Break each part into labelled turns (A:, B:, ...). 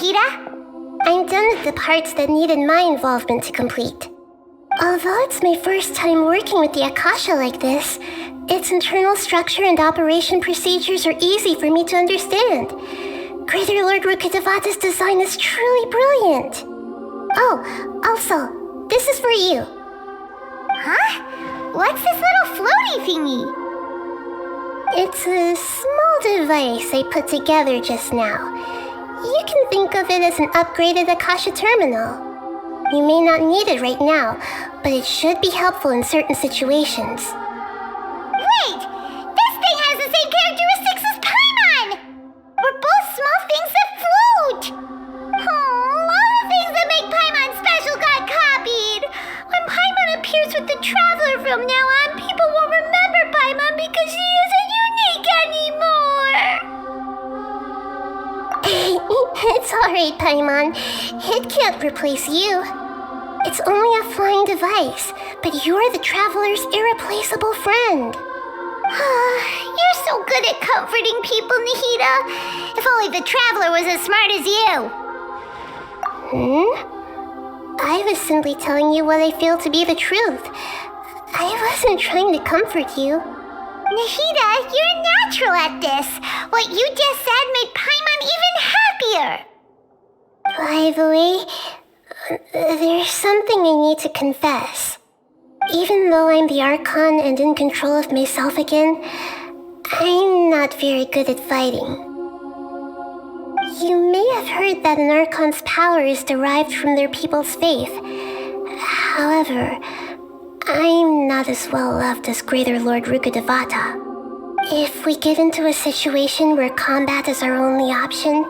A: Nahida?
B: I'm done with the parts that needed my involvement to complete. Although it's my first time working with the Akasha like this, its internal structure and operation procedures are easy for me to understand. Greater Lord Rukkhadevata's design is truly brilliant. Oh, also, this is for you.
A: Huh? What's this little floaty thingy?
B: It's a small device I put together just now. You can think of it as an upgraded Akasha terminal. You may not need it right now, but it should be helpful in certain situations.
A: Wait! This thing has the same characteristics as Paimon! We're both small things that float! Oh, all the things that make Paimon special got copied! When Paimon appears with the Traveler from now on, people won't remember Paimon because she isn't unique anymore!
B: It's alright, Paimon. It can't replace you. It's only a flying device, but you're the Traveler's irreplaceable friend.
A: You're so good at comforting people, Nahida. If only the Traveler was as smart as you.
B: I was simply telling you what I feel to be the truth. I wasn't trying to comfort you.
A: Nahida, you're natural at this. What you just said made Paimon even happier.
B: By the way, there's something I need to confess. Even though I'm the Archon and in control of myself again, I'm not very good at fighting. You may have heard that an Archon's power is derived from their people's faith. However, I'm not as well loved as Greater Lord Rukkhadevata. If we get into a situation where combat is our only option,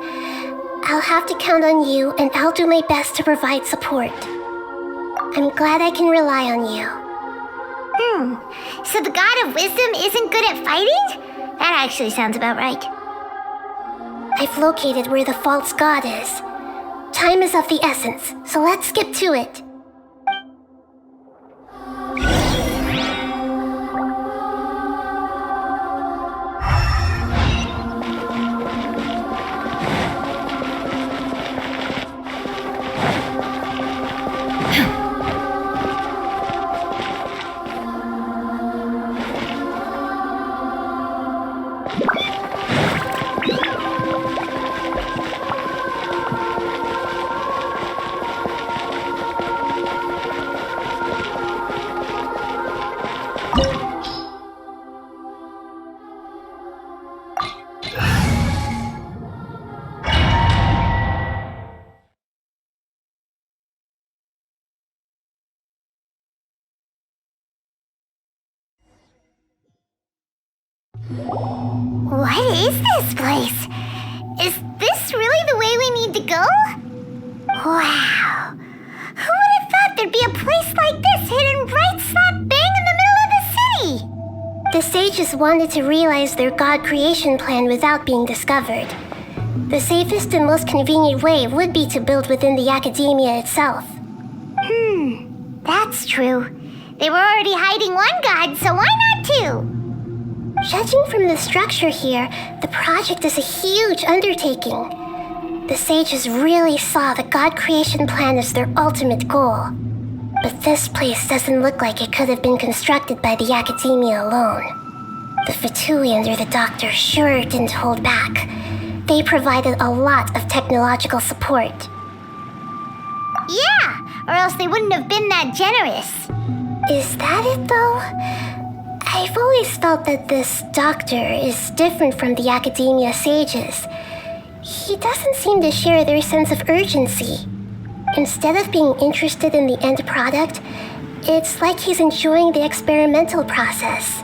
B: I'll have to count on you, and I'll do my best to provide support. I'm glad I can rely on you.
A: So the God of Wisdom isn't good at fighting? That actually sounds about right.
B: I've located where the false god is. Time is of the essence, so let's skip to it.
A: What is this place? Is this really the way we need to go? Wow. Who would have thought there'd be a place like this hidden right slap bang in the middle of the city?
B: The sages wanted to realize their god creation plan without being discovered. The safest and most convenient way would be to build within the academia itself.
A: That's true. They were already hiding one god, so why not two?
B: Judging from the structure here, the project is a huge undertaking. The sages really saw the god creation plan as their ultimate goal. But this place doesn't look like it could have been constructed by the academia alone. The Fatui under the doctor sure didn't hold back. They provided a lot of technological support.
A: Yeah, or else they wouldn't have been that generous.
B: Is that it, though? I've always felt that this doctor is different from the academia sages. He doesn't seem to share their sense of urgency. Instead of being interested in the end product, it's like he's enjoying the experimental process.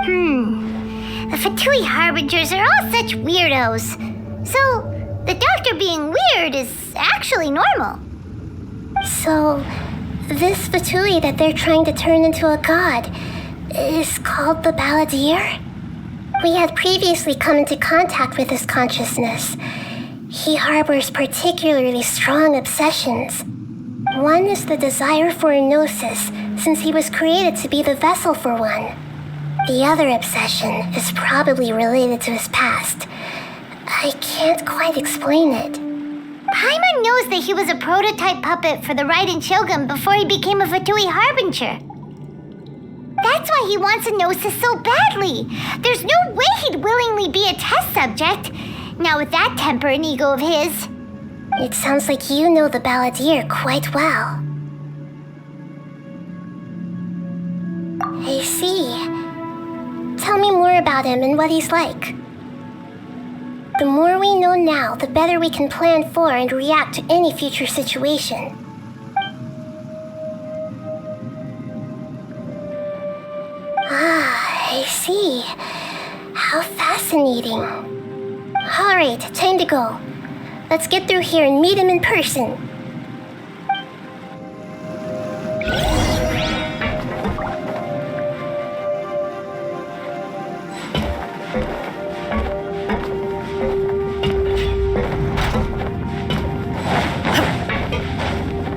A: The Fatui Harbingers are all such weirdos. So, the doctor being weird is actually normal.
B: So, this Fatui that they're trying to turn into a god is called the Balladeer? We had previously come into contact with his consciousness. He harbors particularly strong obsessions. One is the desire for a gnosis, since he was created to be the vessel for one. The other obsession is probably related to his past. I can't quite explain it.
A: Paimon knows that he was a prototype puppet for the Raiden Shogun before he became a Fatui Harbinger. That's why he wants a Gnosis so badly. There's no way he'd willingly be a test subject, not with that temper and ego of his.
B: It sounds like you know the Balladeer quite well. I see. Tell me more about him and what he's like. The more we know now, the better we can plan for and react to any future situation. Ah, I see. How fascinating. Alright, time to go. Let's get through here and meet him in person.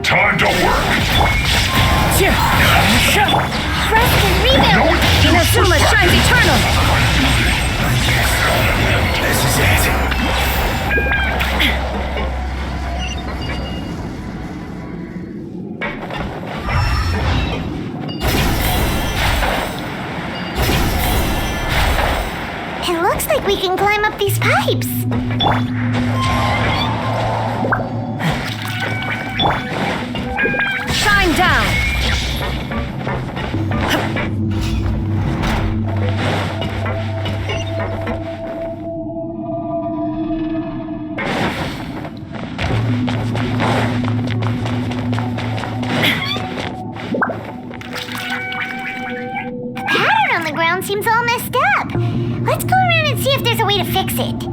C: Time to work!
A: Rest and rebuild!
D: Inazuma shines eternal!
C: This is it!
A: It looks like we can climb up these pipes.
D: Shine down!
A: The pattern on the ground seems all messed up. Let's go around and see if there's a way to fix it.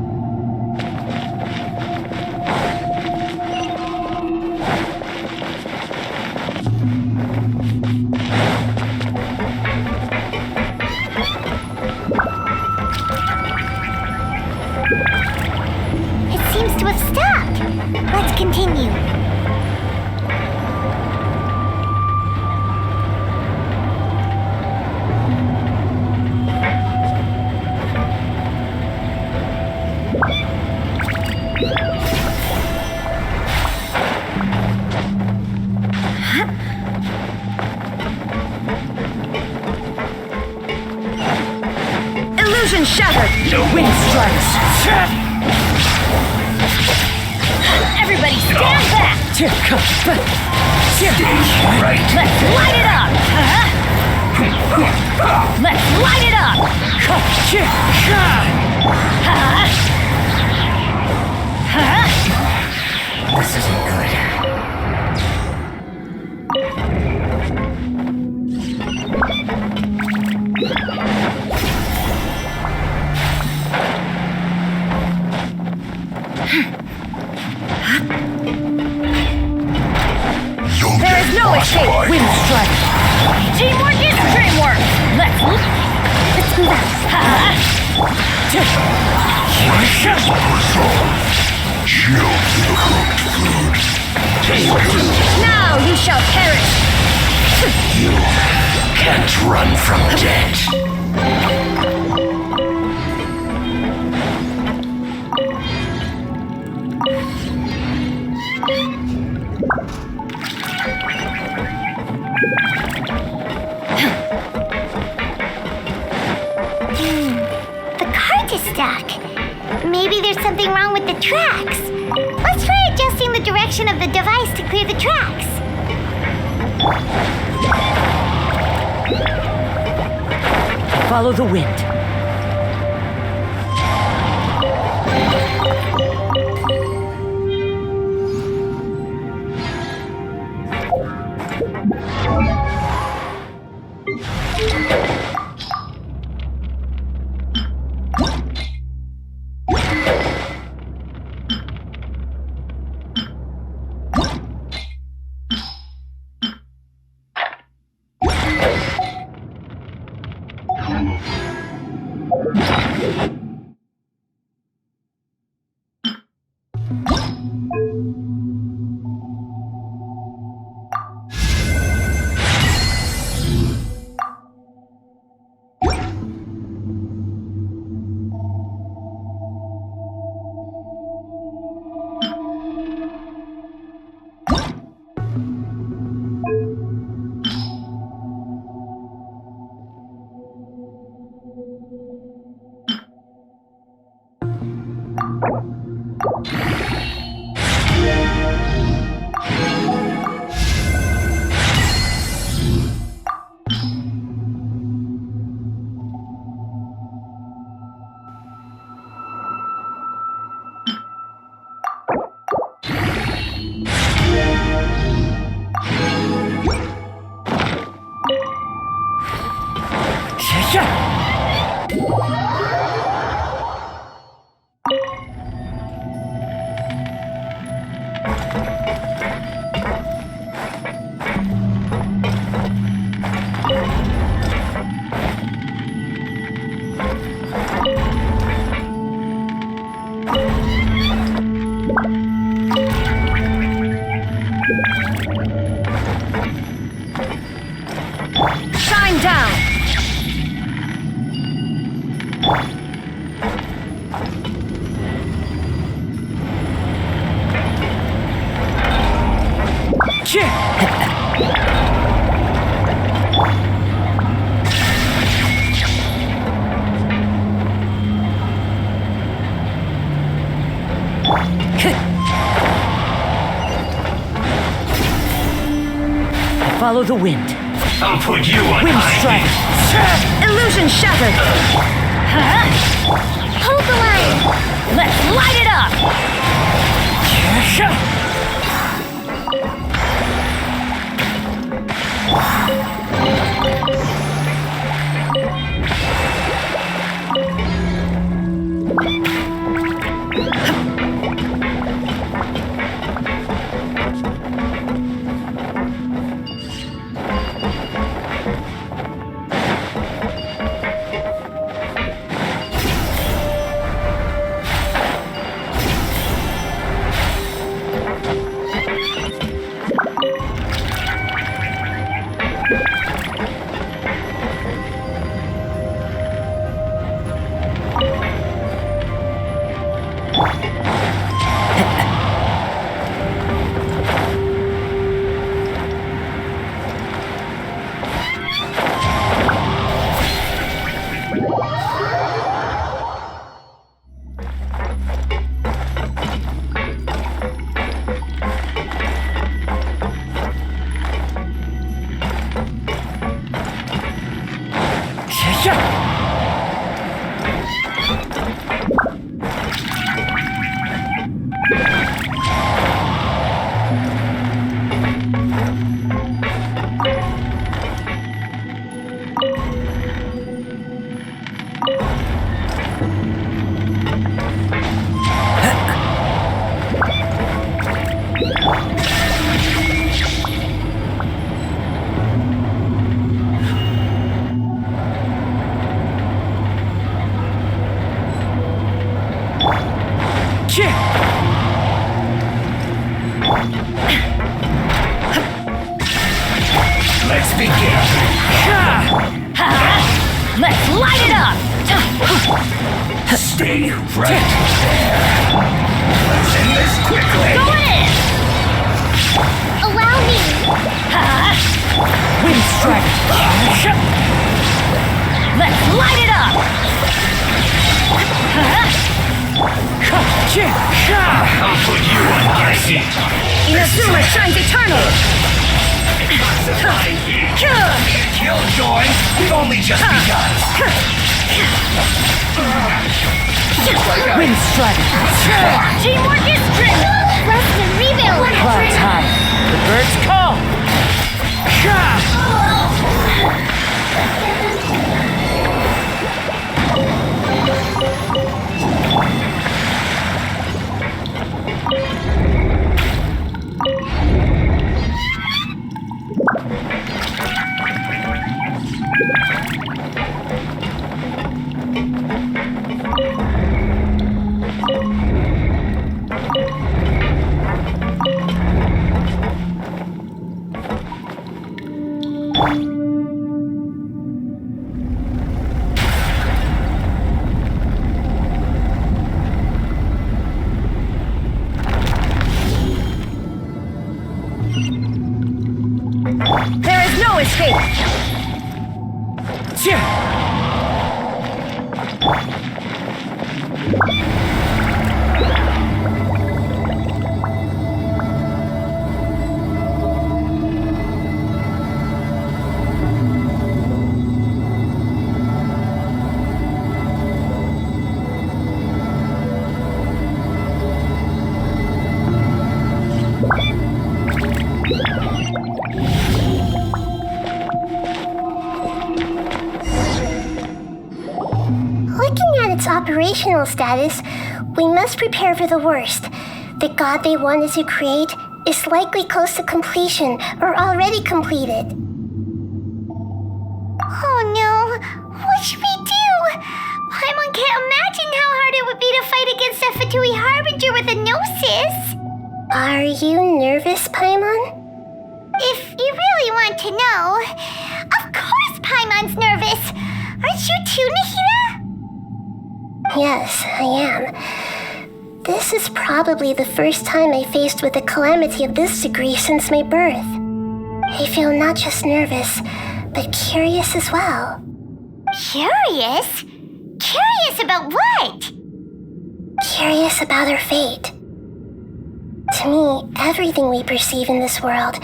A: It seems to have stopped. Let's continue.
D: Illusion shattered! Wind strikes! Everybody stand back!
C: Right.
D: Let's light it up! Let's light it up!
C: This isn't good. You'll
D: There
C: get
D: is no escape!
C: frostbite.
D: Wind strike! Teamwork is dreamwork! Let's move out!
C: Chill to the cooked food.
D: Now you shall perish!
C: You can't run from death.
A: The cart is stuck. Maybe there's something wrong with the tracks. Let's try adjusting the direction of the device to clear the tracks.
D: Follow the wind. Shine down! Follow the wind.
C: I'll put you on
D: Wind
C: high
D: strike.
C: heat.
D: Illusion shattered.
A: Hold the line!
D: Let's light it up.
C: Let's begin.
D: Let's light it up.
C: Stay right there. Let's end this quickly.
D: Go in.
A: Allow me!
D: Wind strike. Let's light it up.
C: I'll put you on high heat.
D: Inazuma shines eternal.
C: Killjoy, we've only just begun.
D: Wind strike.
A: Teamwork is strength! Rest and rebuild!
D: Clouds high. The birds call. There is no escape.
B: Looking at its operational status, we must prepare for the worst. The god they wanted to create is likely close to completion or already completed.
A: Oh no! What should we do? Paimon can't imagine how hard it would be to fight against a Fatui Harbinger with a Gnosis!
B: Are you nervous, Paimon?
A: to know. Of course Paimon's nervous. Aren't you too, Nahida?
B: Yes, I am. This is probably the first time I faced with a calamity of this degree since my birth. I feel not just nervous, but curious as well.
A: Curious? Curious about what?
B: Curious about our fate. To me, everything we perceive in this world,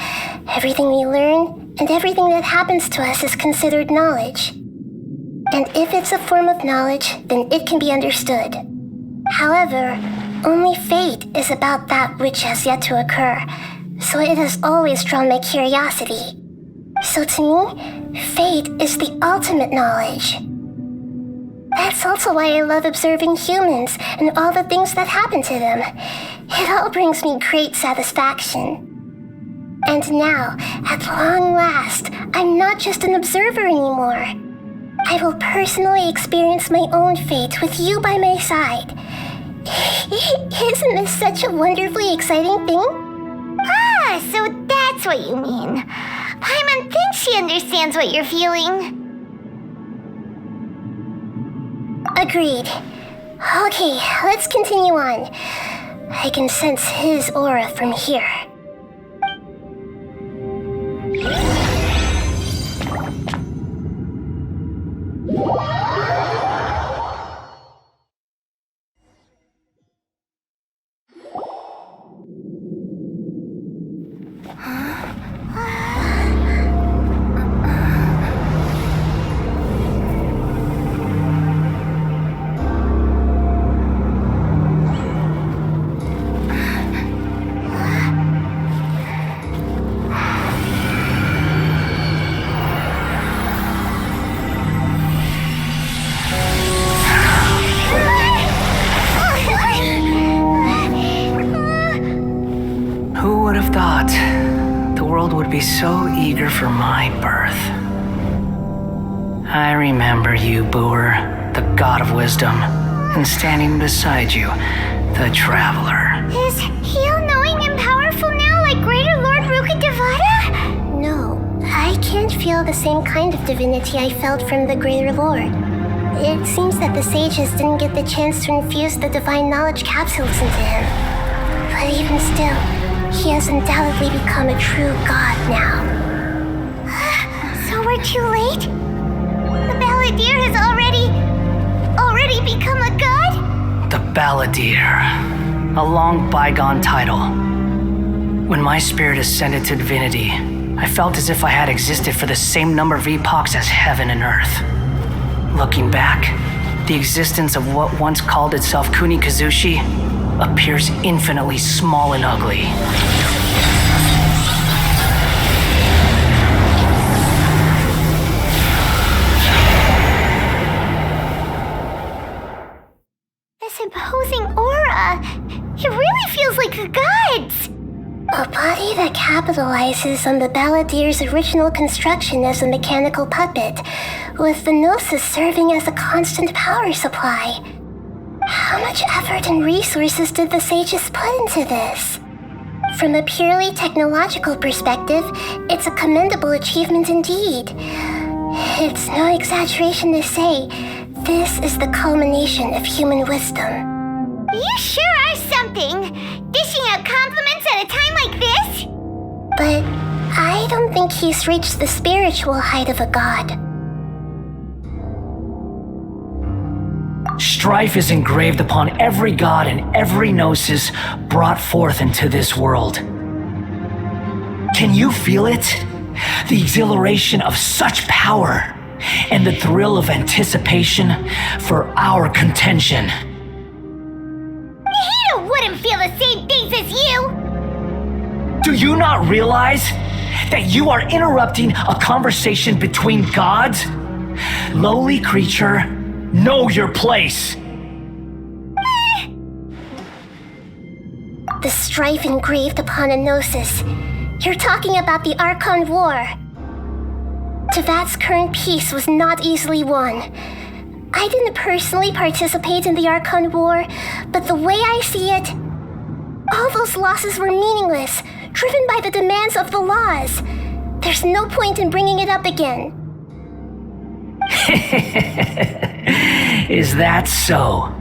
B: everything we learn, and everything that happens to us is considered knowledge. And if it's a form of knowledge, then it can be understood. However, only fate is about that which has yet to occur, so it has always drawn my curiosity. So to me, fate is the ultimate knowledge. That's also why I love observing humans and all the things that happen to them. It all brings me great satisfaction. And now, at long last, I'm not just an observer anymore. I will personally experience my own fate with you by my side. Isn't this such a wonderfully exciting thing?
A: Ah, so that's what you mean. Paimon thinks she understands what you're feeling.
B: Agreed. Okay, let's continue on. I can sense his aura from here.
C: So eager for my birth. I remember you, Boer, the god of wisdom, and standing beside you, the traveler.
A: Is he all-knowing and powerful now like Greater Lord Rukkhadevata?
B: No, I can't feel the same kind of divinity I felt from the Greater Lord. It seems that the sages didn't get the chance to infuse the divine knowledge capsules into him. But even still, he has undoubtedly become a true god now.
A: So we're too late? The Balladeer has already become a god?
C: The Balladeer, a long bygone title. When my spirit ascended to divinity, I felt as if I had existed for the same number of epochs as heaven and earth. Looking back, the existence of what once called itself Kunikazushi appears infinitely small and ugly.
A: This imposing aura, it really feels like the gods.
B: A body that capitalizes on the Balladeer's original construction as a mechanical puppet, with the Gnosis serving as a constant power supply. How much effort and resources did the sages put into this? From a purely technological perspective, it's a commendable achievement indeed. It's no exaggeration to say, this is the culmination of human wisdom.
A: You sure are something, dishing out compliments at a time like this?
B: But I don't think he's reached the spiritual height of a god.
C: Strife is engraved upon every god and every gnosis brought forth into this world. Can you feel it? The exhilaration of such power and the thrill of anticipation for our contention.
A: Nahida wouldn't feel the same things as you!
C: Do you not realize that you are interrupting a conversation between gods? Lowly creature, know your place.
B: The strife engraved upon a gnosis. You're talking about the Archon War. Tevat's current peace was not easily won. I didn't personally participate in the Archon War, but the way I see it, all those losses were meaningless, driven by the demands of the laws. there's no point in bringing it up again.
C: Is that so?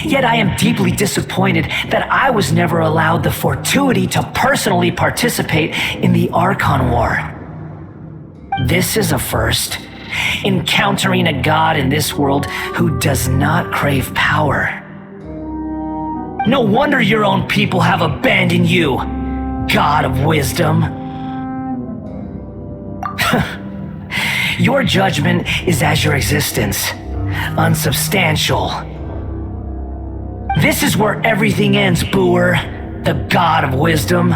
C: Yet I am deeply disappointed that I was never allowed the fortuity to personally participate in the Archon War. This is a first. Encountering a god in this world who does not crave power. No wonder your own people have abandoned you, God of Wisdom. Your judgment is as your existence, unsubstantial. This is where everything ends, Booer, the God of Wisdom.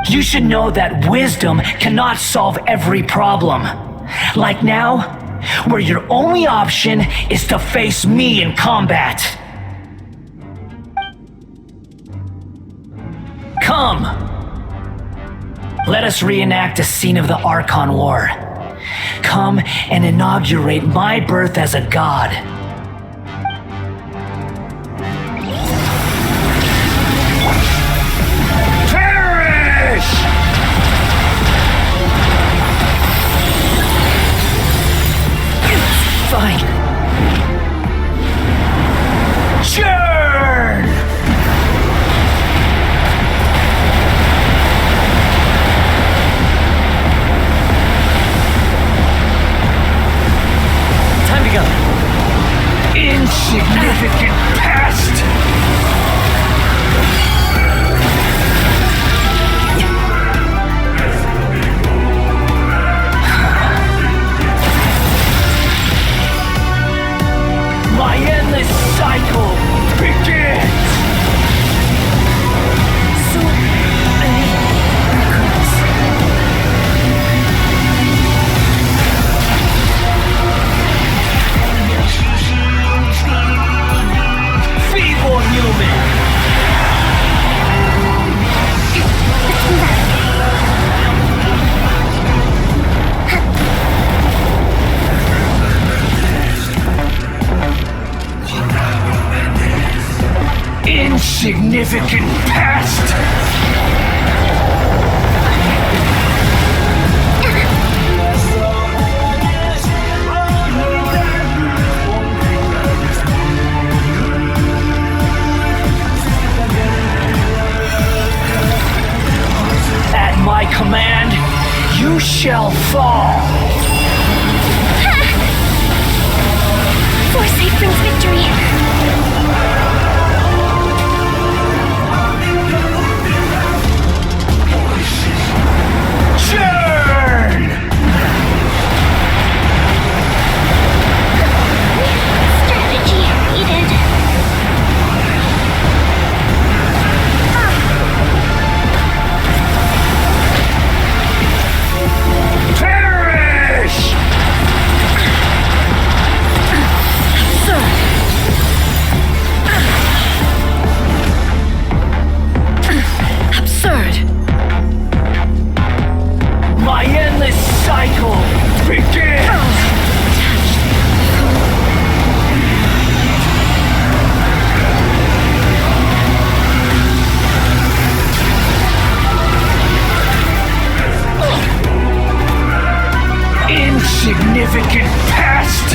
C: You should know that wisdom cannot solve every problem. Like now, where your only option is to face me in combat. Come! Let us reenact a scene of the Archon War. Come and inaugurate my birth as a god. Fine. Churn! Time to go. Insignificant past! My endless cycle begins! So many records. Feeble human! Insignificant past! At my command, you shall fall!
B: Foresight brings victory.
C: Churn!
B: Strategy needed.
C: Perish!
D: Absurd!
C: My endless cycle begins! Insignificant past!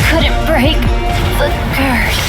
D: Couldn't break the curse.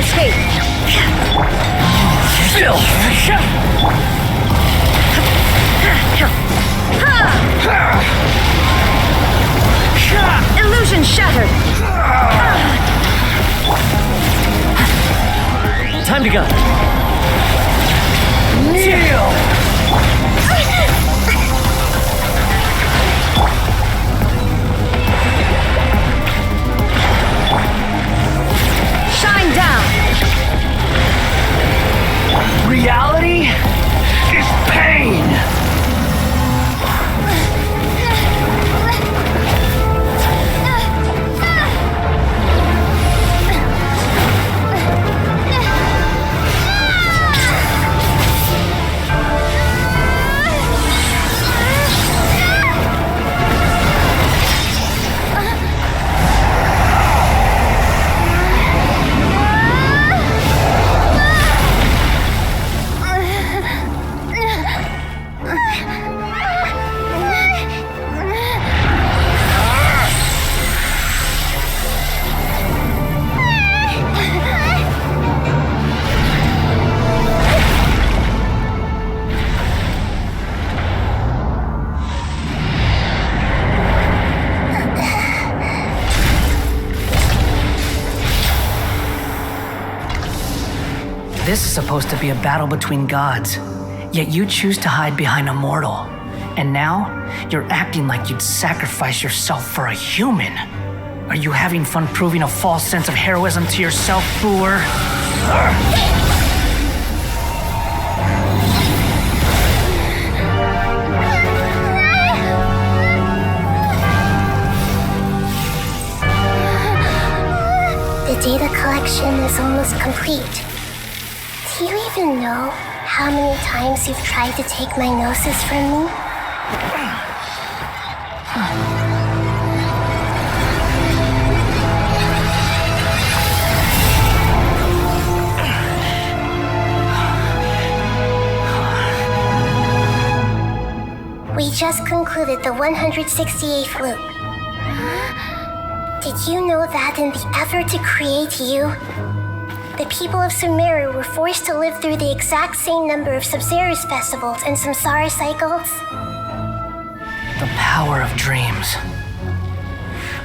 D: escape. Illusion shattered.
C: Time to go. Kneel!
D: Shine down.
C: Reality is pain! This is supposed to be a battle between gods, yet you choose to hide behind a mortal. And now, you're acting like you'd sacrifice yourself for a human. Are you having fun proving a false sense of heroism to yourself, Boor?
B: The data collection is almost complete. Do you even know how many times you've tried to take my gnosis from me? We just concluded the 168th loop. Did you know that in the effort to create you, the people of Sumeru were forced to live through the exact same number of Sub-Zerus festivals and samsara cycles?
C: The power of dreams.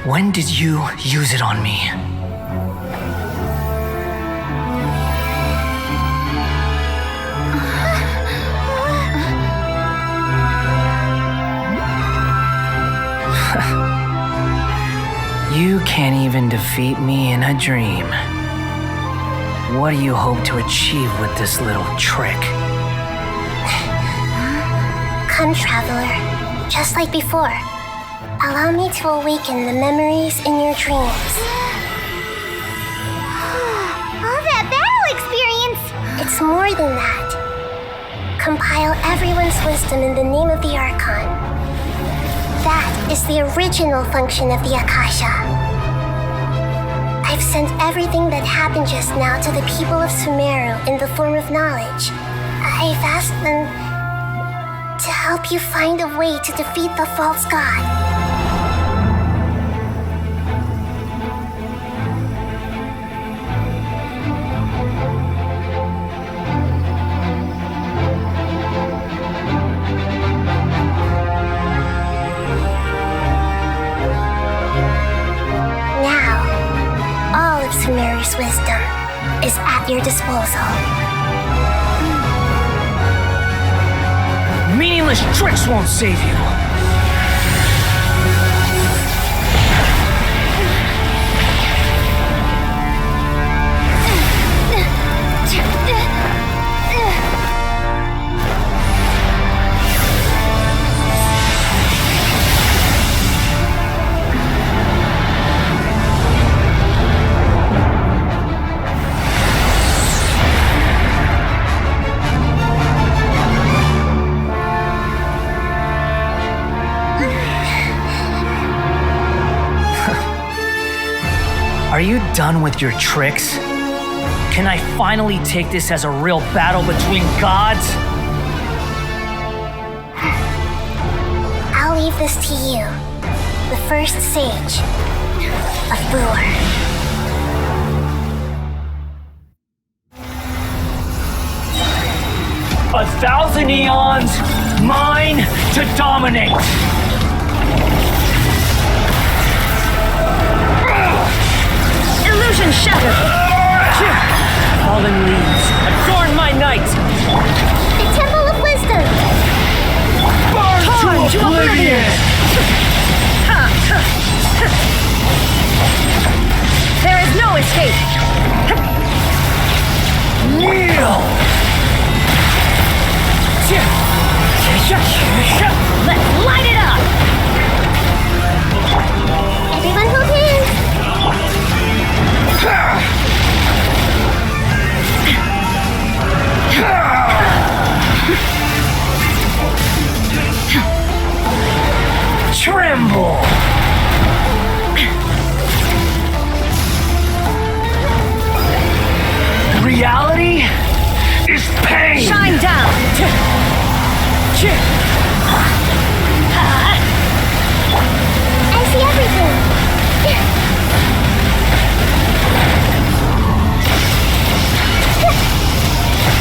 C: When did you use it on me? You can't even defeat me in a dream. What do you hope to achieve with this little trick?
B: Come, Traveler. Just like before. Allow me to awaken the memories in your dreams.
A: All that battle experience!
B: It's more than that. Compile everyone's wisdom in the name of the Archon. That is the original function of the Akasha. I've sent everything that happened just now to the people of Sumeru in the form of knowledge. I've asked them to help you find a way to defeat the false god. Sumeru's wisdom is at your disposal.
C: Meaningless tricks won't save you. Are you done with your tricks? Can I finally take this as a real battle between gods?
B: I'll leave this to you, the first sage of Boor.
C: 1,000 eons, mine to dominate.
D: Illusion shattered.
C: Fallen leaves, adorn my night.
B: The Temple of Wisdom!
C: Burn to oblivion.
D: There is no escape.
C: Kneel.
D: Let's light it up.
B: Everyone hold hands!
C: Tremble. Reality is pain.
D: Shine down.
B: I see everything!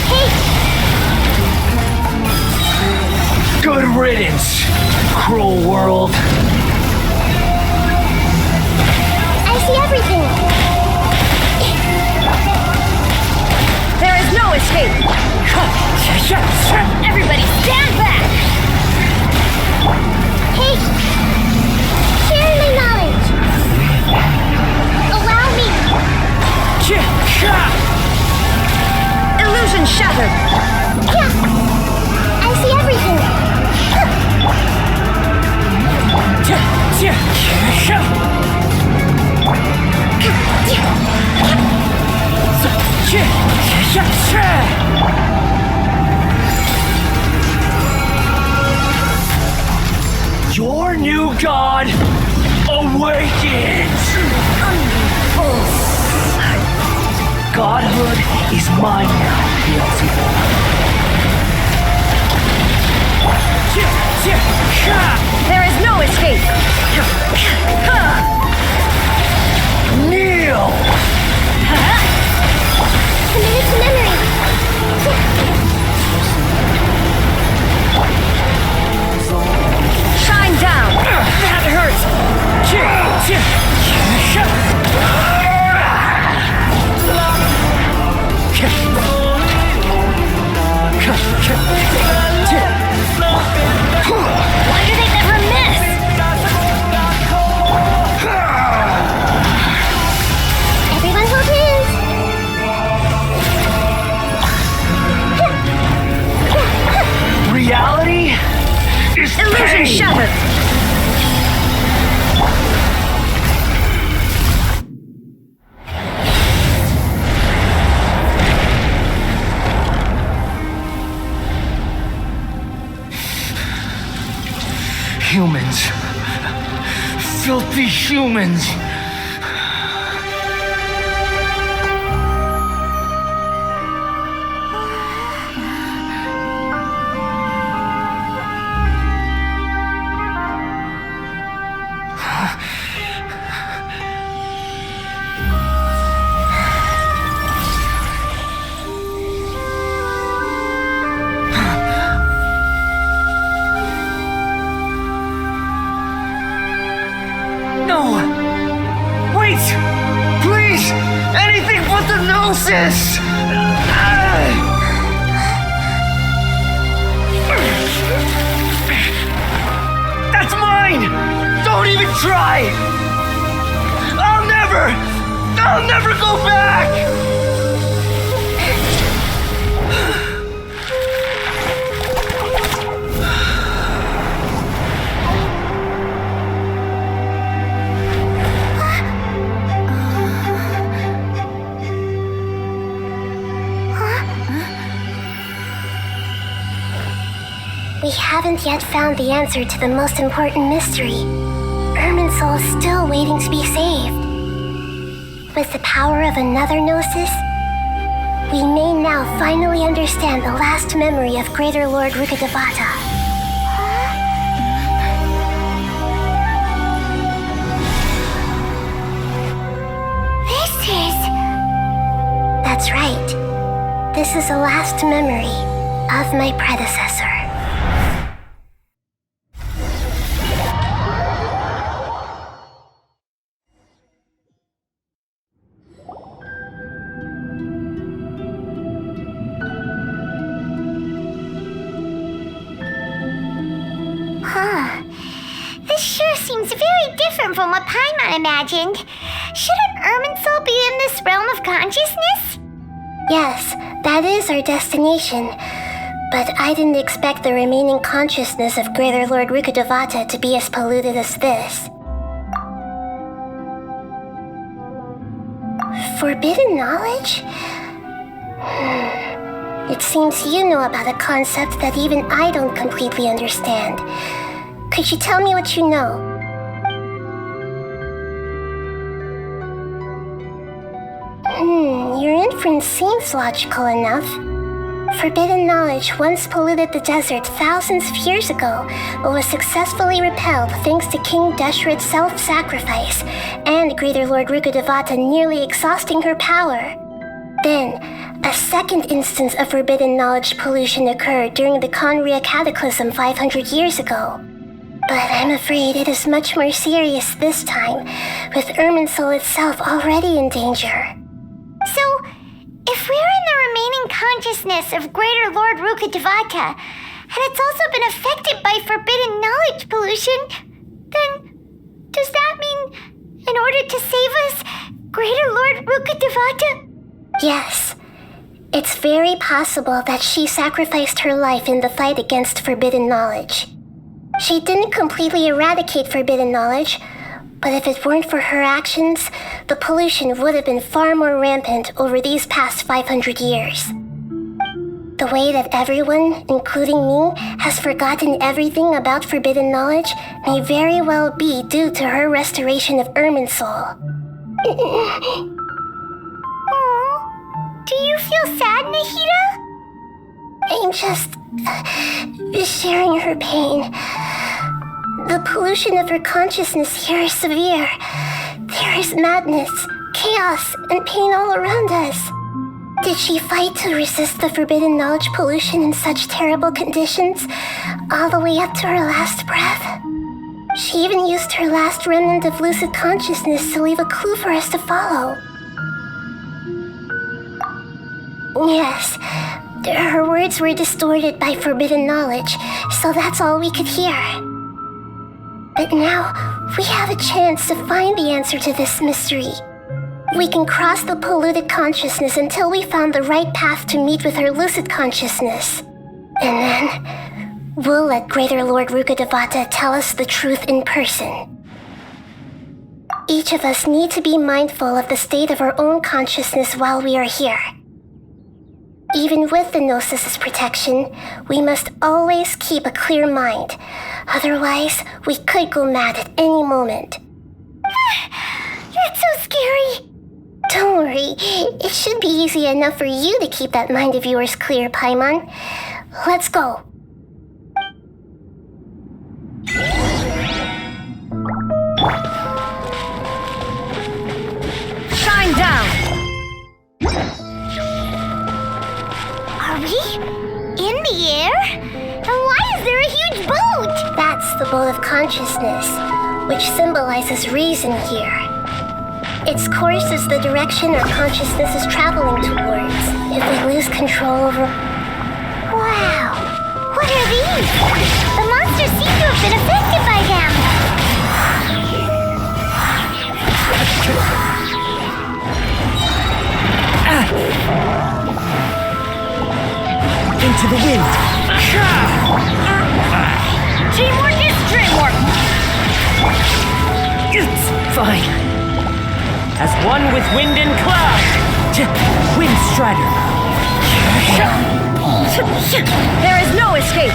B: Hey!
C: Good riddance, cruel world.
B: I see everything!
D: There is no escape. Everybody stand back.
B: Hey! Share my knowledge! Allow me!
D: Illusion shattered.
B: I see everything!
C: Your new god awakens! Godhood is mine now, Beelzebub.
D: There is no escape.
C: Kneel!
B: Committed to memory!
D: Shine down.
C: That hurts!
D: Why do they never miss?
B: Everyone hold hands!
C: Reality is
D: Illusion
C: pain.
D: shattered.
C: Humans. Filthy humans. No! Wait! Please! Anything but the gnosis! That's mine! Don't even try! I'll never go back!
B: We haven't yet found the answer to the most important mystery. Irminsul is still waiting to be saved. With the power of another gnosis, we may now finally understand the last memory of Greater Lord Rukkhadevata.
A: This is...
B: That's right. This is the last memory of my predecessor.
A: This sure seems very different from what Paimon imagined. Shouldn't Irminsul be in this realm of consciousness?
B: Yes, that is our destination. But I didn't expect the remaining consciousness of Greater Lord Rukkhadevata to be as polluted as this. Forbidden knowledge? It seems you know about a concept that even I don't completely understand. Could you tell me what you know? Your inference seems logical enough. Forbidden knowledge once polluted the desert thousands of years ago, but was successfully repelled thanks to King Deshret's self-sacrifice and Greater Lord Rukkhadevata nearly exhausting her power. Then, a second instance of forbidden knowledge pollution occurred during the Conria Cataclysm 500 years ago. But I'm afraid it is much more serious this time, with Irminsul itself already in danger.
A: So, if we're in the remaining consciousness of Greater Lord Rukkhadevata, and it's also been affected by forbidden knowledge pollution, then does that mean, in order to save us, Greater Lord Rukkhadevata?
B: Yes. It's very possible that she sacrificed her life in the fight against forbidden knowledge. She didn't completely eradicate forbidden knowledge, but if it weren't for her actions, the pollution would have been far more rampant over these past 500 years. The way that everyone, including me, has forgotten everything about forbidden knowledge may very well be due to her restoration of Irminsul.
A: Do you feel sad, Nahida?
B: I'm just sharing her pain. The pollution of her consciousness here is severe. There is madness, chaos, and pain all around us. Did she fight to resist the forbidden knowledge pollution in such terrible conditions, all the way up to her last breath? She even used her last remnant of lucid consciousness to leave a clue for us to follow. Yes, her words were distorted by forbidden knowledge, so that's all we could hear. But now, we have a chance to find the answer to this mystery. We can cross the polluted consciousness until we found the right path to meet with her lucid consciousness. And then, we'll let Greater Lord Rukkhadevata tell us the truth in person. Each of us need to be mindful of the state of our own consciousness while we are here. Even with the Gnosis' protection, we must always keep a clear mind. Otherwise, we could go mad at any moment.
A: That's so scary.
B: Don't worry, it should be easy enough for you to keep that mind of yours clear, Paimon. Let's go.
D: Shine down!
A: Are we in the air? And why is there a huge boat?
B: That's the boat of consciousness, which symbolizes reason here. Its course is the direction our consciousness is traveling towards. If we lose control over...
A: Wow! What are these? The monsters seem to have been affected by them.
E: Into the wind.
D: Teamwork is dreamwork!
E: It's fine. As one with wind and cloud. Wind Strider.
D: There is no escape!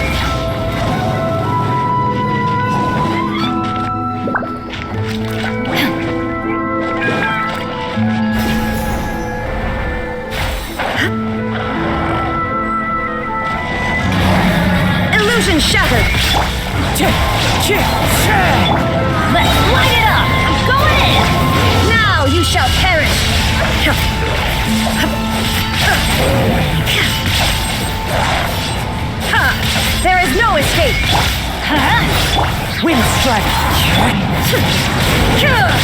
D: Illusion shattered! Let's light it up! I'm going in! Now you shall perish! There is no escape!
E: Wind strike!
A: Look!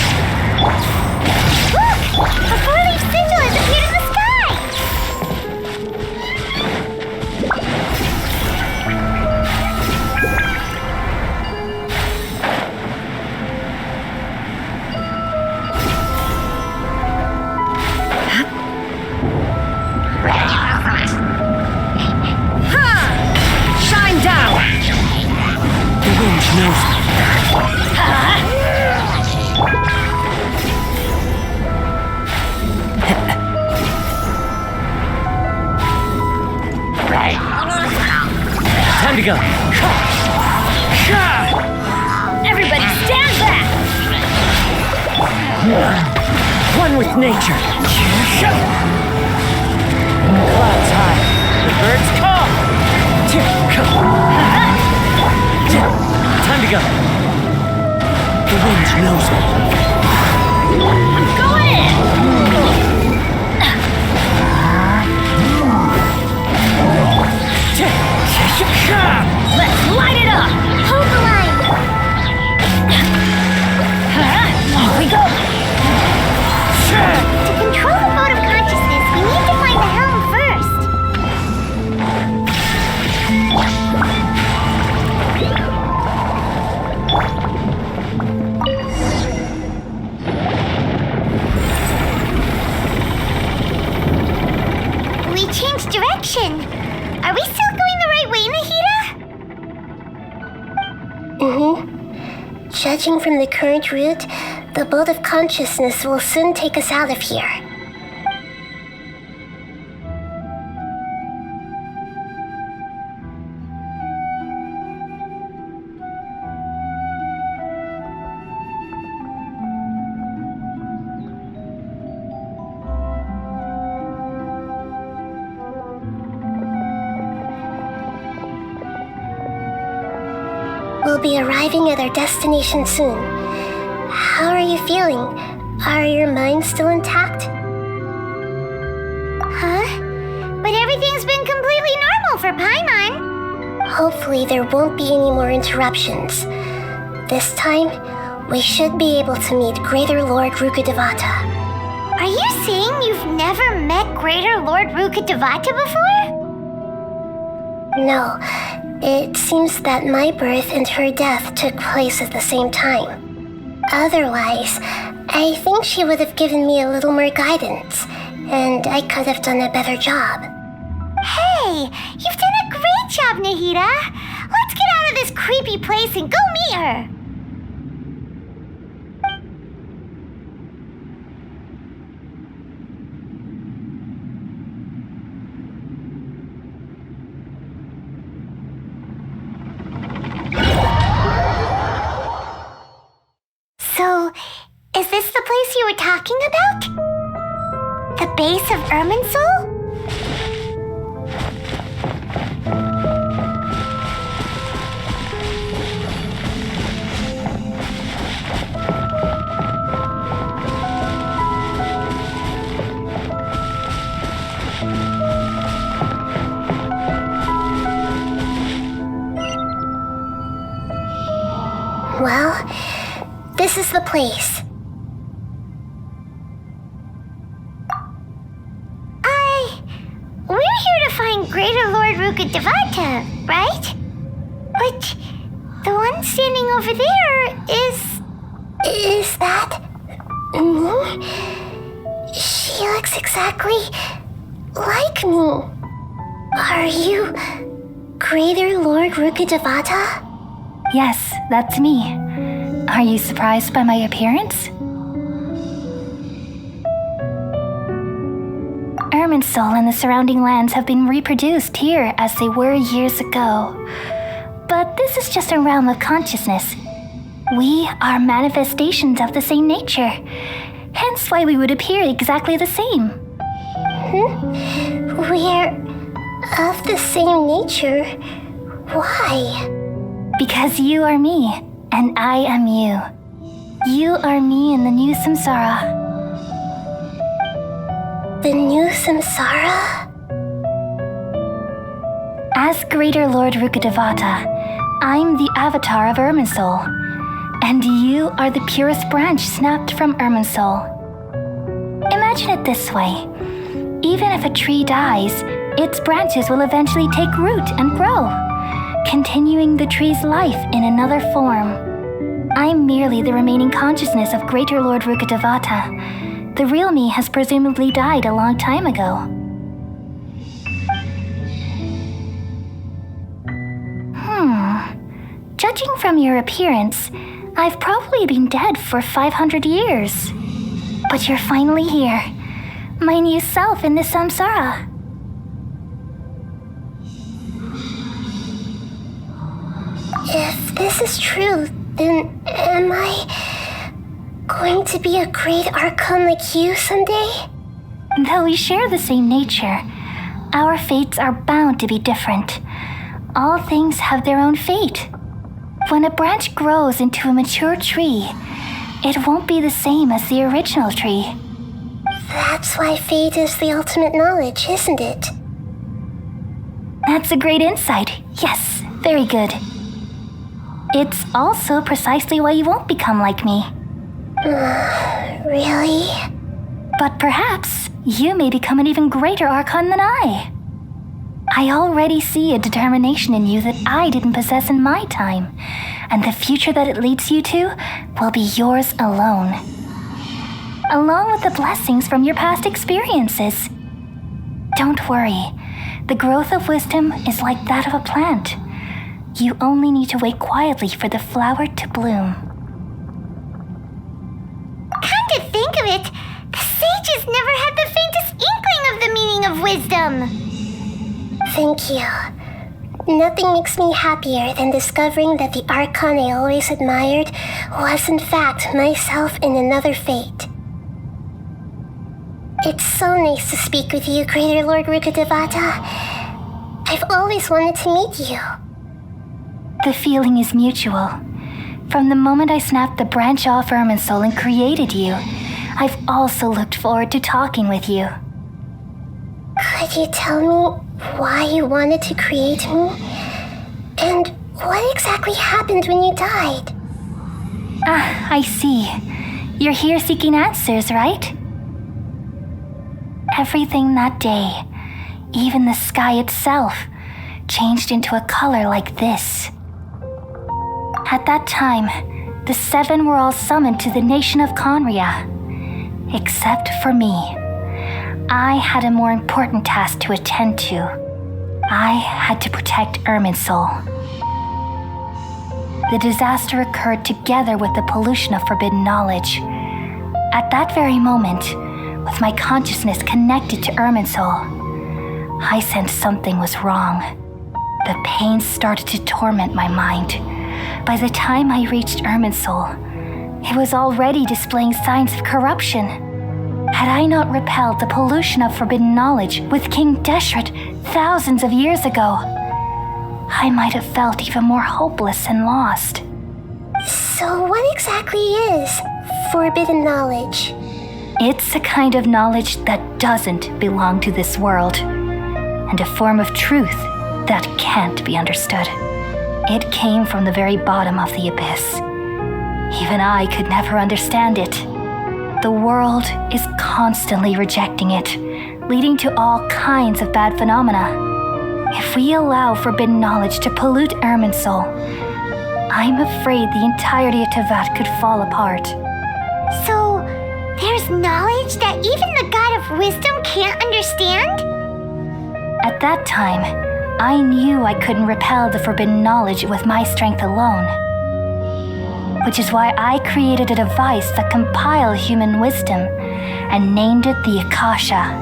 A: A four-leaf sigil has appeared in the sky!
D: Shine down!
E: The wind knows me. Time to go.
D: Everybody stand back!
E: One with nature. Clouds high. The birds call. Time to go. The wind knows me.
D: I'm going in! Let's light it up!
A: Hold the line!
D: Off we go!
A: To control the mode of consciousness, we need to find the helm first. We changed direction. Are we still going the right way, Nahida?
B: Judging from the current route, the bolt of consciousness will soon take us out of here. We'll be arriving at our destination soon. How are you feeling? Are your minds still intact?
A: Huh? But everything's been completely normal for Paimon.
B: Hopefully there won't be any more interruptions. This time, we should be able to meet Greater Lord Rukkhadevata.
A: Are you saying you've never met Greater Lord Rukkhadevata before?
B: No, it seems that my birth and her death took place at the same time. Otherwise, I think she would have given me a little more guidance, and I could have done a better job.
A: Hey, you've done a great job, Nahida. Let's get out of this creepy place and go meet her. So, is this the place you were talking about? The base of Irminsul?
B: Well, this is the place.
A: We're here to find Greater Lord Rukkhadevata, right? But the one standing over there is...
B: Is that me? She looks exactly like me. Are you Greater Lord Rukkhadevata?
F: Yes, that's me. Are you surprised by my appearance? Irminsul and the surrounding lands have been reproduced here as they were years ago. But this is just a realm of consciousness. We are manifestations of the same nature, hence why we would appear exactly the same.
B: We're of the same nature. Why?
F: Because you are me, and I am you. You are me in the new samsara.
B: The new samsara?
F: As As Greater Lord Rukkhadevata, I'm the avatar of Irminsul, and you are the purest branch snapped from Irminsul. Imagine it this way. Even if a tree dies, its branches will eventually take root and grow, continuing the tree's life in another form. I'm merely the remaining consciousness of Greater Lord Rukkhadevata. The real me has presumably died a long time ago. Judging from your appearance, I've probably been dead for 500 years. But you're finally here, my new self in the samsara.
B: If this is true, then am I going to be a great Archon like you someday?
F: Though we share the same nature, our fates are bound to be different. All things have their own fate. When a branch grows into a mature tree, it won't be the same as the original tree.
B: That's why fate is the ultimate knowledge, isn't it?
F: That's a great insight. Yes, very good. It's also precisely why you won't become like me.
B: Really?
F: But perhaps you may become an even greater Archon than I. I already see a determination in you that I didn't possess in my time, and the future that it leads you to will be yours alone. Along with the blessings from your past experiences. Don't worry, the growth of wisdom is like that of a plant. You only need to wait quietly for the flower to bloom.
A: Come to think of it, the sages never had the faintest inkling of the meaning of wisdom.
B: Thank you. Nothing makes me happier than discovering that the Archon I always admired was in fact myself in another fate. It's so nice to speak with you, Greater Lord Rukkhadevata. I've always wanted to meet you.
F: The feeling is mutual. From the moment I snapped the branch off Irminsul and created you, I've also looked forward to talking with you.
B: Could you tell me why you wanted to create me? And what exactly happened when you died?
F: Ah, I see. You're here seeking answers, right? Everything that day, even the sky itself, changed into a color like this. At that time, the seven were all summoned to the nation of Conria, except for me. I had a more important task to attend to. I had to protect Irminsul. The disaster occurred together with the pollution of forbidden knowledge. At that very moment, with my consciousness connected to Irminsul, I sensed something was wrong. The pain started to torment my mind. By the time I reached Irminsul, it was already displaying signs of corruption. Had I not repelled the pollution of forbidden knowledge with King Deshret thousands of years ago, I might have felt even more hopeless and lost.
B: So what exactly is forbidden knowledge?
F: It's a kind of knowledge that doesn't belong to this world, and a form of truth that can't be understood. It came from the very bottom of the abyss. Even I could never understand it. The world is constantly rejecting it, leading to all kinds of bad phenomena. If we allow forbidden knowledge to pollute Irminsul, I'm afraid the entirety of Tevat could fall apart.
A: So, there's knowledge that even the God of wisdom can't understand?
F: At that time, I knew I couldn't repel the forbidden knowledge with my strength alone. Which is why I created a device that compiled human wisdom and named it the Akasha.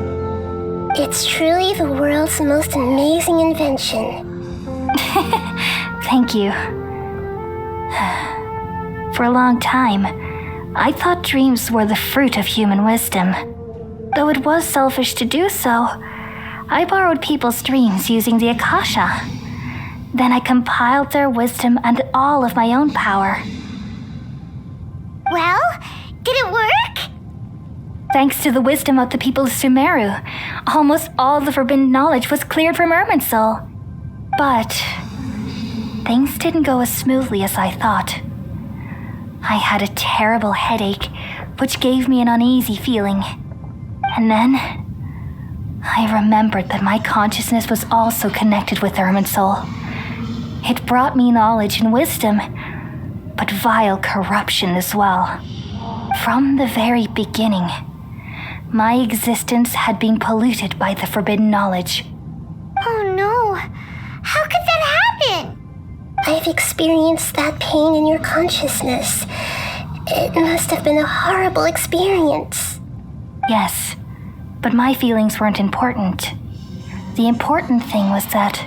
B: It's truly the world's most amazing invention.
F: Thank you. For a long time, I thought dreams were the fruit of human wisdom. Though it was selfish to do so, I borrowed people's dreams using the Akasha. Then I compiled their wisdom and all of my own power.
A: Well, did it work?
F: Thanks to the wisdom of the people of Sumeru, almost all the forbidden knowledge was cleared from Irminsul. But things didn't go as smoothly as I thought. I had a terrible headache, which gave me an uneasy feeling. And then I remembered that my consciousness was also connected with Irminsul. It brought me knowledge and wisdom, but vile corruption as well. From the very beginning, my existence had been polluted by the forbidden knowledge.
A: Oh no! How could that happen?
B: I've experienced that pain in your consciousness. It must have been a horrible experience.
F: Yes, but my feelings weren't important. The important thing was that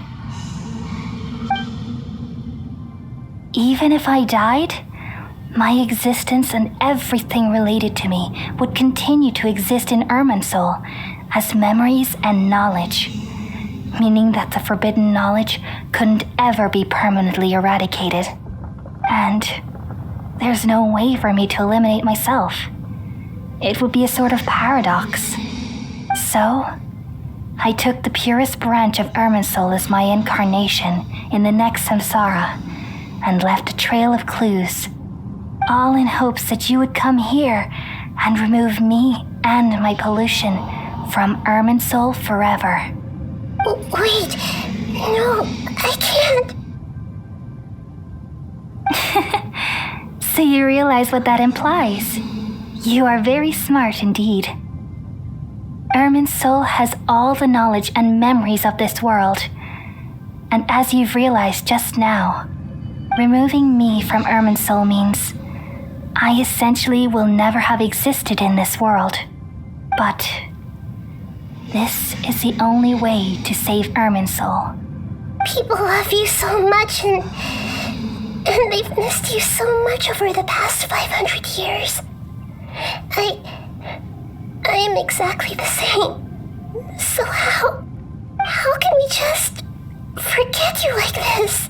F: even if I died, my existence and everything related to me would continue to exist in Irminsul as memories and knowledge, meaning that the forbidden knowledge couldn't ever be permanently eradicated. And there's no way for me to eliminate myself. It would be a sort of paradox. So, I took the purest branch of Irminsul as my incarnation in the next samsara and left a trail of clues, all in hopes that you would come here and remove me and my pollution from Irminsul forever.
B: Wait, no, I can't.
F: So you realize what that implies. You are very smart indeed. Irminsul has all the knowledge and memories of this world. And as you've realized just now, removing me from Irminsul means I essentially will never have existed in this world. But this is the only way to save Irminsul.
B: People love you so much and they've missed you so much over the past 500 years. I am exactly the same. So how can we just forget you like this?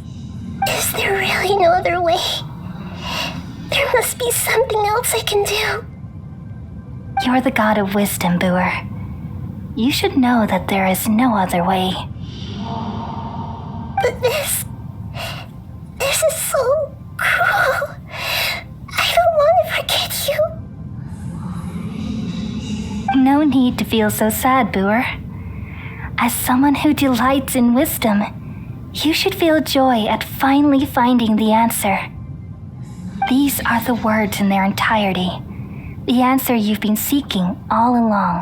B: Is there really no other way? There must be something else I can do.
F: You're the god of wisdom, Boer. You should know that there is no other way.
B: But this is so cruel. I don't want to forget you.
F: No need to feel so sad, Boer. As someone who delights in wisdom, you should feel joy at finally finding the answer. These are the words in their entirety, the answer you've been seeking all along.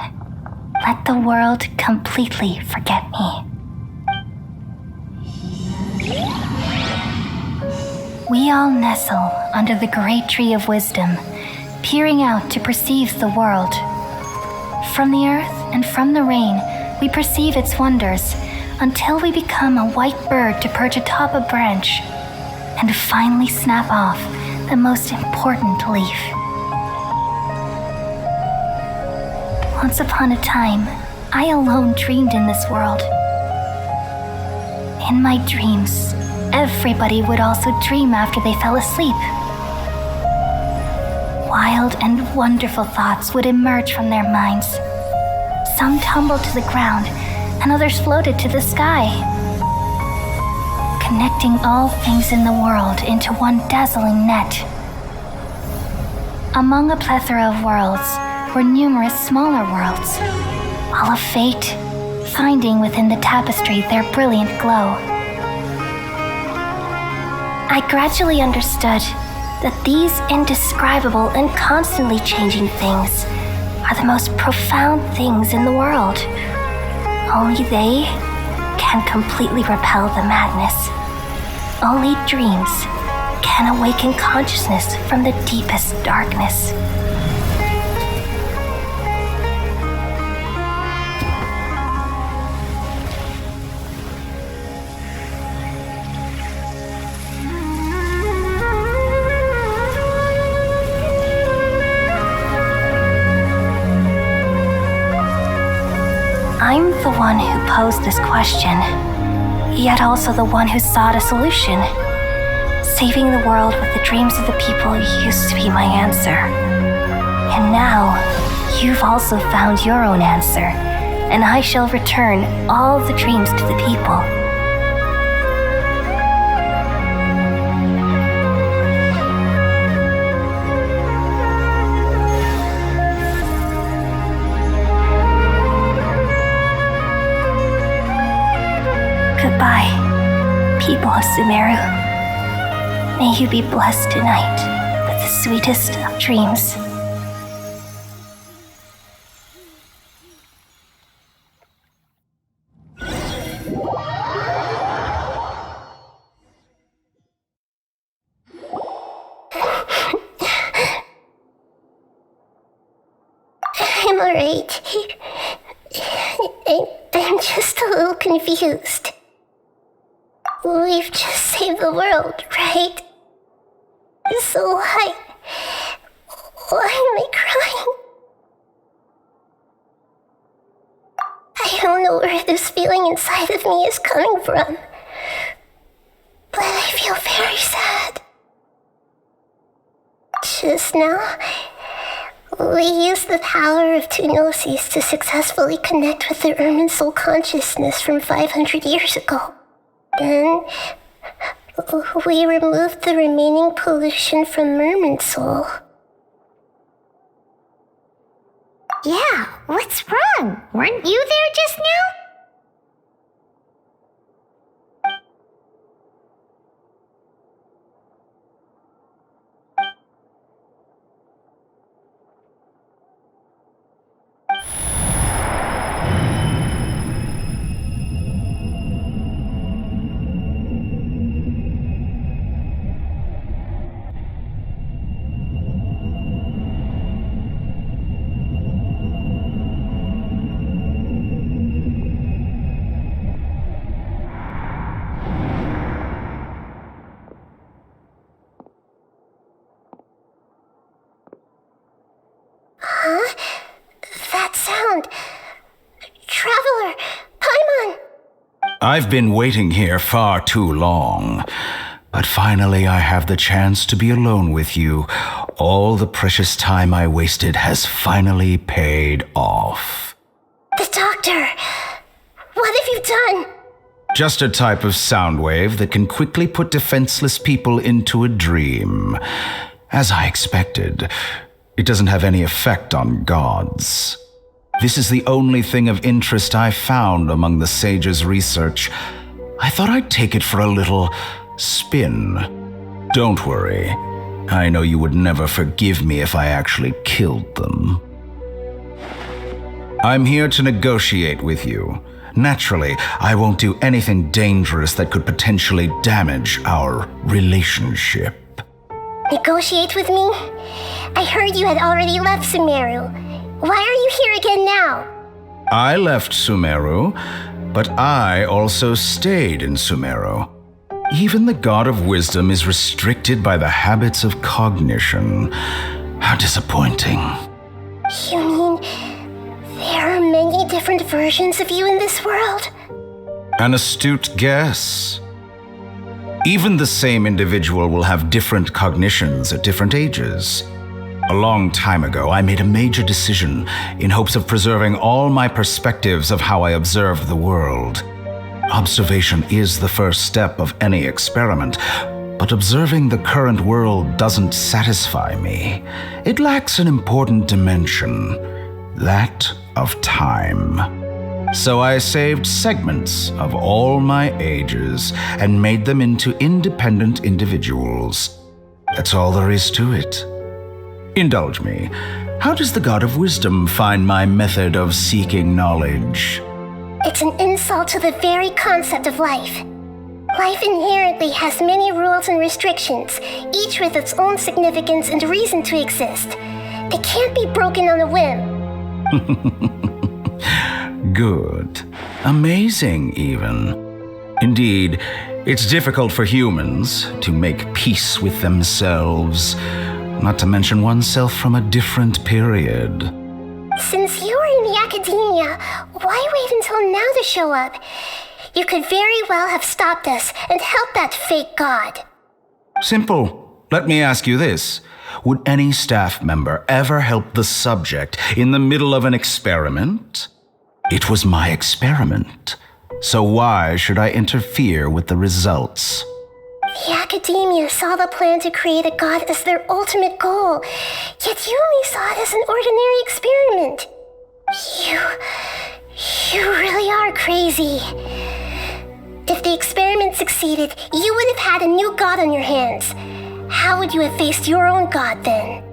F: Let the world completely forget me. We all nestle under the great tree of wisdom, peering out to perceive the world. From the earth and from the rain, we perceive its wonders until we become a white bird to perch atop a branch and finally snap off the most important leaf. Once upon a time, I alone dreamed in this world. In my dreams, everybody would also dream after they fell asleep. Wild and wonderful thoughts would emerge from their minds. Some tumbled to the ground, and others floated to the sky, connecting all things in the world into one dazzling net. Among a plethora of worlds were numerous smaller worlds, all of fate finding within the tapestry their brilliant glow. I gradually understood that these indescribable and constantly changing things are the most profound things in the world. Only they can completely repel the madness. Only dreams can awaken consciousness from the deepest darkness. I'm the one who posed this question, yet also the one who sought a solution. Saving the world with the dreams of the people used to be my answer. And now, you've also found your own answer, and I shall return all the dreams to the people. of Sumeru. May you be blessed tonight with the sweetest of dreams.
B: I'm alright. I'm just a little confused. We've just saved the world, right? So why am I crying? I don't know where this feeling inside of me is coming from, but I feel very sad. Just now, we used the power of two gnosis to successfully connect with the Ermin soul consciousness from 500 years ago. Then, we removed the remaining pollution from Merman soul.
A: Yeah, what's wrong? Weren't you there just now?
B: That sound. Traveler, Paimon!
G: I've been waiting here far too long, but finally I have the chance to be alone with you. All the precious time I wasted has finally paid off.
B: The doctor! What have you done?
G: Just a type of sound wave that can quickly put defenseless people into a dream. As I expected, it doesn't have any effect on gods. This is the only thing of interest I found among the sage's research. I thought I'd take it for a little spin. Don't worry. I know you would never forgive me if I actually killed them. I'm here to negotiate with you. Naturally, I won't do anything dangerous that could potentially damage our relationship.
B: Negotiate with me? I heard you had already left Sumeru. Why are you here again now?
G: I left Sumeru, but I also stayed in Sumeru. Even the God of Wisdom is restricted by the habits of cognition. How disappointing.
B: You mean there are many different versions of you in this world?
G: An astute guess. Even the same individual will have different cognitions at different ages. A long time ago, I made a major decision in hopes of preserving all my perspectives of how I observed the world. Observation is the first step of any experiment, but observing the current world doesn't satisfy me. It lacks an important dimension, that of time. So I saved segments of all my ages and made them into independent individuals. That's all there is to it. Indulge me. How does the God of Wisdom find my method of seeking knowledge?
B: It's an insult to the very concept of life. Life inherently has many rules and restrictions, each with its own significance and reason to exist. They can't be broken on a whim.
G: Good. Amazing, even. Indeed, it's difficult for humans to make peace with themselves, not to mention oneself from a different period.
B: Since you were in the academia, why wait until now to show up? You could very well have stopped us and helped that fake god.
G: Simple. Let me ask you this. Would any staff member ever help the subject in the middle of an experiment? It was my experiment. So why should I interfere with the results?
B: The academia saw the plan to create a god as their ultimate goal, yet you only saw it as an ordinary experiment. You really are crazy. If the experiment succeeds, succeeded, you would have had a new god on your hands. How would you have faced your own god then?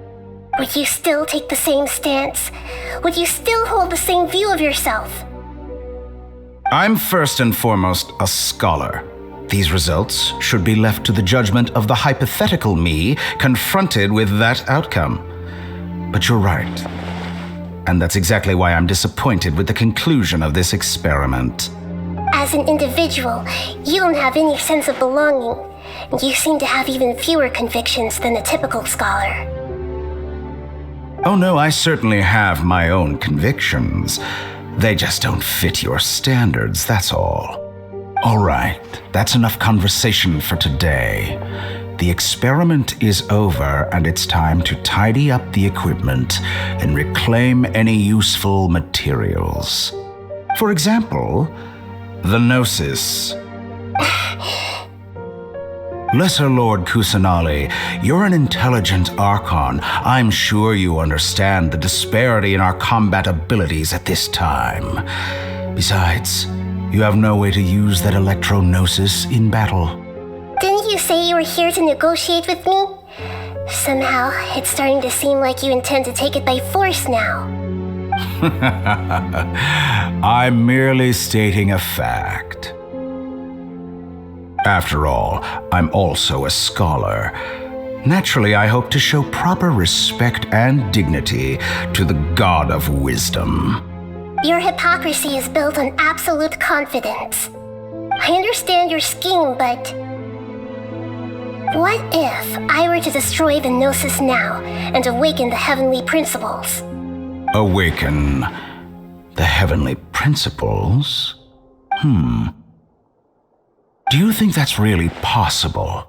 B: Would you still take the same stance? Would you still hold the same view of yourself?
G: I'm first and foremost a scholar. These results should be left to the judgment of the hypothetical me confronted with that outcome. But you're right. And that's exactly why I'm disappointed with the conclusion of this experiment.
B: As an individual, you don't have any sense of belonging, and you seem to have even fewer convictions than a typical scholar.
G: Oh no, I certainly have my own convictions. They just don't fit your standards, that's all. All right, that's enough conversation for today. The experiment is over, and it's time to tidy up the equipment and reclaim any useful materials. For example, the Gnosis. Lesser Lord Kusanali, you're an intelligent Archon. I'm sure you understand the disparity in our combat abilities at this time. Besides, you have no way to use that Electro-Gnosis in battle.
B: Didn't you say you were here to negotiate with me? Somehow, it's starting to seem like you intend to take it by force now.
G: I'm merely stating a fact. After all, I'm also a scholar. Naturally, I hope to show proper respect and dignity to the God of Wisdom.
B: Your hypocrisy is built on absolute confidence. I understand your scheme, but what if I were to destroy the Gnosis now and awaken the heavenly principles?
G: Awaken the heavenly principles? Do you think that's really possible?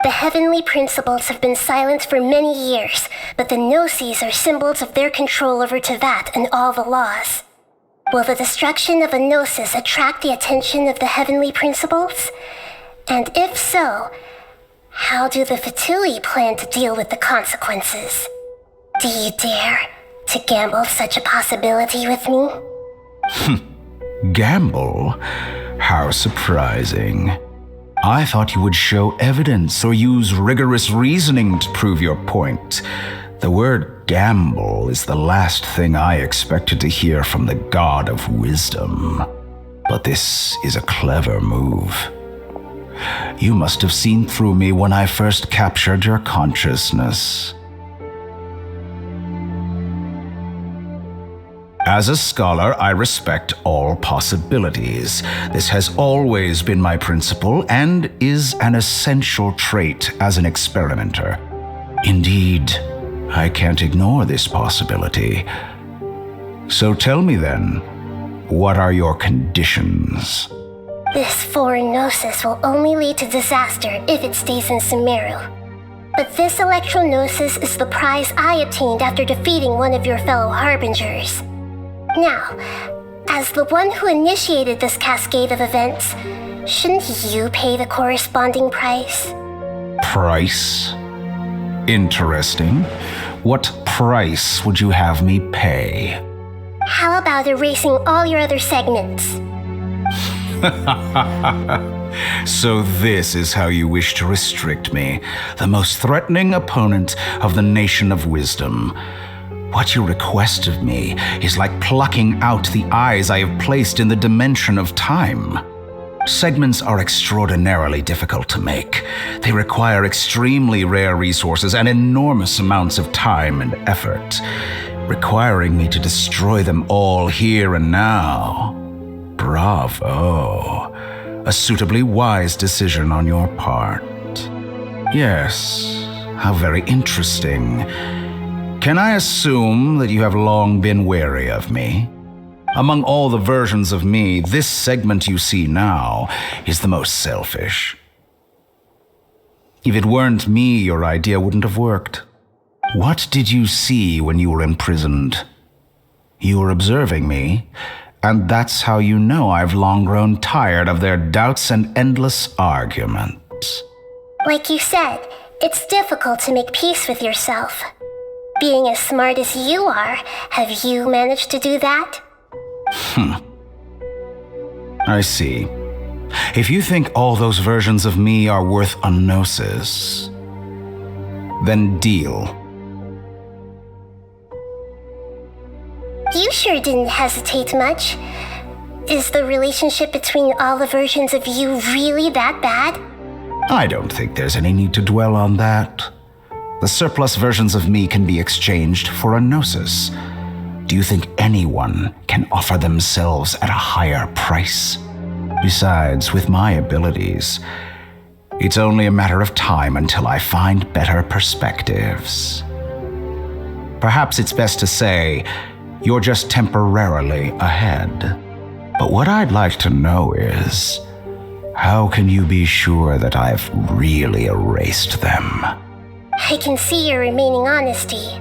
B: The heavenly principles have been silent for many years, but the Gnosis are symbols of their control over Tevat and all the laws. Will the destruction of a Gnosis attract the attention of the heavenly principles? And if so, how do the Fatui plan to deal with the consequences? Do you dare to gamble such a possibility with me?
G: Gamble? How surprising. I thought you would show evidence or use rigorous reasoning to prove your point. The word gamble is the last thing I expected to hear from the God of Wisdom. But this is a clever move. You must have seen through me when I first captured your consciousness. As a scholar, I respect all possibilities. This has always been my principle and is an essential trait as an experimenter. Indeed, I can't ignore this possibility. So tell me then, what are your conditions?
B: This foreign Gnosis will only lead to disaster if it stays in Sumeru. But this Electro-Gnosis is the prize I obtained after defeating one of your fellow Harbingers. Now, as the one who initiated this cascade of events, shouldn't you pay the corresponding price?
G: Price? Interesting. What price would you have me pay?
B: How about erasing all your other segments?
G: So this is how you wish to restrict me, the most threatening opponent of the Nation of Wisdom. What you request of me is like plucking out the eyes I have placed in the dimension of time. Segments are extraordinarily difficult to make. They require extremely rare resources and enormous amounts of time and effort, requiring me to destroy them all here and now. Bravo. A suitably wise decision on your part. Yes, how very interesting. Can I assume that you have long been wary of me? Among all the versions of me, this segment you see now is the most selfish. If it weren't me, your idea wouldn't have worked. What did you see when you were imprisoned? You were observing me, and that's how you know I've long grown tired of their doubts and endless arguments.
B: Like you said, it's difficult to make peace with yourself. Being as smart as you are, have you managed to do that?
G: I see. If you think all those versions of me are worth a gnosis, then deal.
B: You sure didn't hesitate much. Is the relationship between all the versions of you really that bad?
G: I don't think there's any need to dwell on that. The surplus versions of me can be exchanged for a gnosis. Do you think anyone can offer themselves at a higher price? Besides, with my abilities, it's only a matter of time until I find better perspectives. Perhaps it's best to say you're just temporarily ahead. But what I'd like to know is, how can you be sure that I've really erased them?
B: I can see your remaining honesty.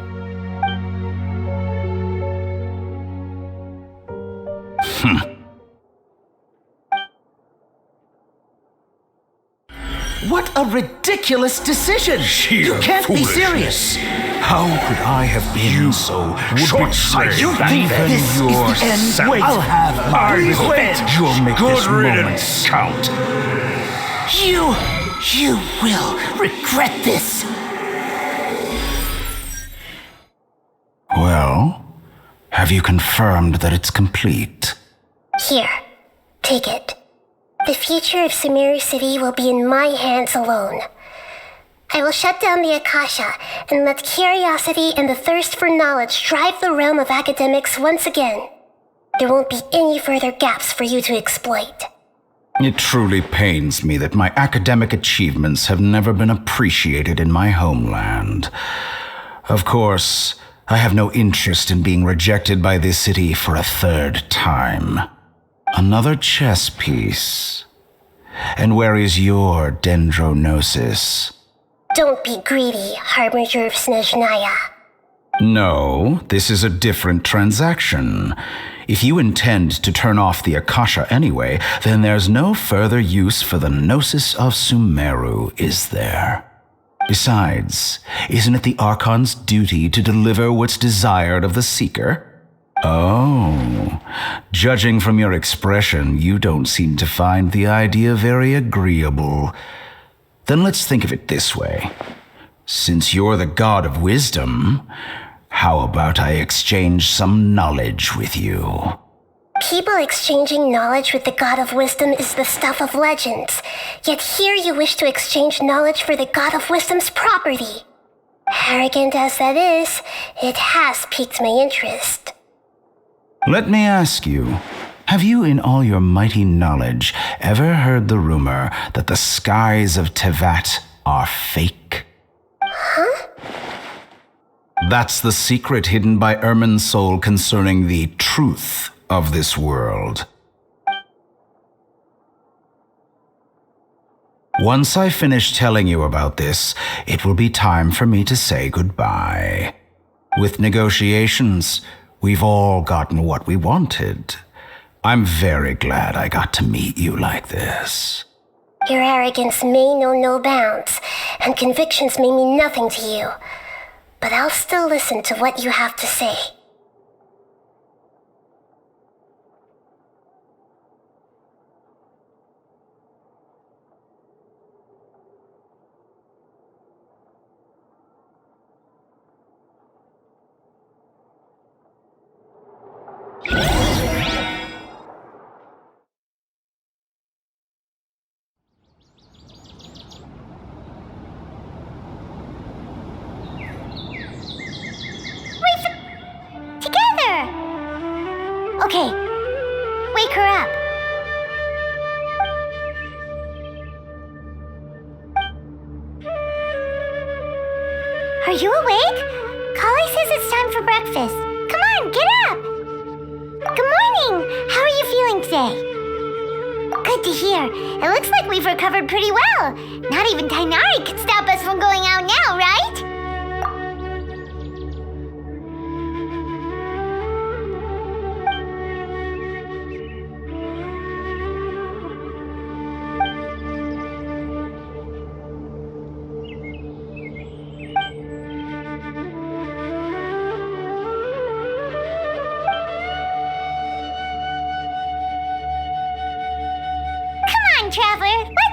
E: What a ridiculous decision! You can't be serious!
G: How could I have been so short-sighted?
E: You think this is the end? Wait, I'll have my revenge!
G: You'll make this moment count.
E: You will regret this!
G: Well, have you confirmed that it's complete?
B: Here, take it. The future of Sumeru City will be in my hands alone. I will shut down the Akasha and let curiosity and the thirst for knowledge drive the realm of academics once again. There won't be any further gaps for you to exploit.
G: It truly pains me that my academic achievements have never been appreciated in my homeland. Of course, I have no interest in being rejected by this city for a third time. Another chess piece. And where is your dendronosis?
B: Don't be greedy, Harbinger of Snezhnaya.
G: No, this is a different transaction. If you intend to turn off the Akasha anyway, then there's no further use for the Gnosis of Sumeru, is there? Besides, isn't it the Archon's duty to deliver what's desired of the Seeker? Oh, judging from your expression, you don't seem to find the idea very agreeable. Then let's think of it this way. Since you're the god of wisdom, how about I exchange some knowledge with you?
B: People exchanging knowledge with the god of wisdom is the stuff of legends. Yet here you wish to exchange knowledge for the god of wisdom's property. Arrogant as that is, it has piqued my interest.
G: Let me ask you, have you in all your mighty knowledge ever heard the rumor that the skies of Tevat are fake?
B: Huh?
G: That's the secret hidden by Ermin's soul concerning the truth of this world. Once I finish telling you about this, it will be time for me to say goodbye. With negotiations, we've all gotten what we wanted. I'm very glad I got to meet you like this.
B: Your arrogance may know no bounds, and convictions may mean nothing to you. But I'll still listen to what you have to say.
A: Okay, wake her up. Are you awake? Kali says it's time for breakfast. Come on, get up. Good morning. How are you feeling today? Good to hear. It looks like we've recovered pretty well. Not even Tainari could stop us from going out now, right? traveler.